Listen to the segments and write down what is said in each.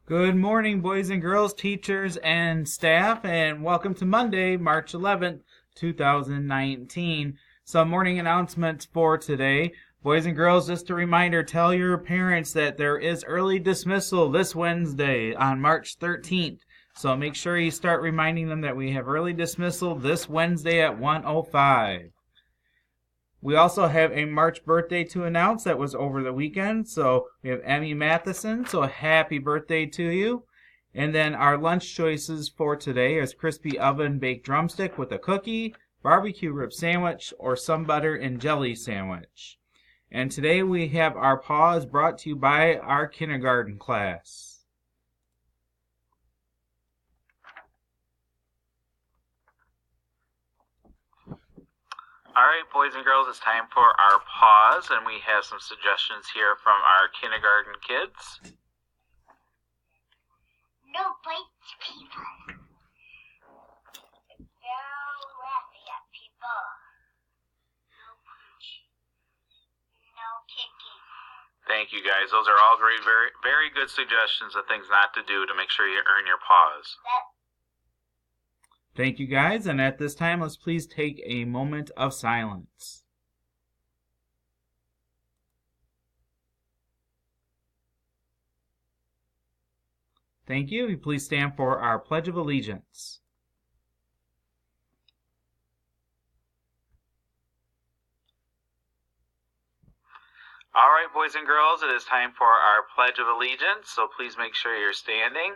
Good morning, boys and girls, teachers, and staff, and welcome to Monday, March 11th, 2019. Some morning announcements for today. Boys and girls, just a reminder, tell your parents that there is early dismissal this Wednesday on March 13th. So make sure you start reminding them that we have early dismissal this Wednesday at 1:05. We also have a March birthday to announce that was over the weekend. So we have Emmy Matheson, so happy birthday to you. And then our lunch choices for today is crispy oven baked drumstick with a cookie, barbecue rib sandwich, or some butter and jelly sandwich. And today we have our Paws brought to you by our kindergarten class. All right, boys and girls, it's time for our pause, and we have some suggestions here from our kindergarten kids. No bites people. No laughing at people. No punching. No kicking. Thank you, guys. Those are all great, very, very good suggestions of things not to do to make sure you earn your pause. Thank you, guys, and at this time, let's please take a moment of silence. Thank you. Will you please stand for our Pledge of Allegiance? All right, boys and girls, it is time for our Pledge of Allegiance, so please make sure you're standing.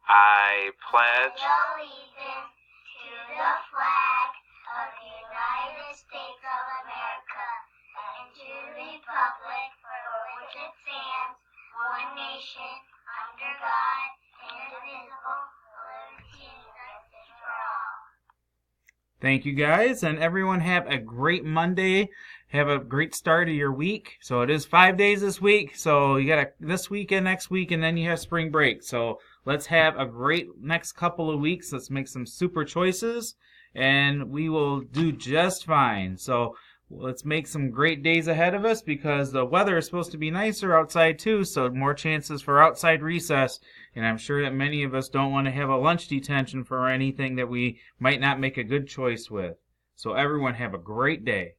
I pledge allegiance to the flag of the United States of America and to the republic for which it stands, one nation, under God, indivisible, with liberty and justice for all. Thank you, guys, and everyone have a great Monday. Have a great start of your week. So it is 5 days this week. So you got this week and next week, and then you have spring break. So let's have a great next couple of weeks. Let's make some super choices, and we will do just fine. So let's make some great days ahead of us because the weather is supposed to be nicer outside too, so more chances for outside recess. And I'm sure that many of us don't want to have a lunch detention for anything that we might not make a good choice with. So everyone have a great day.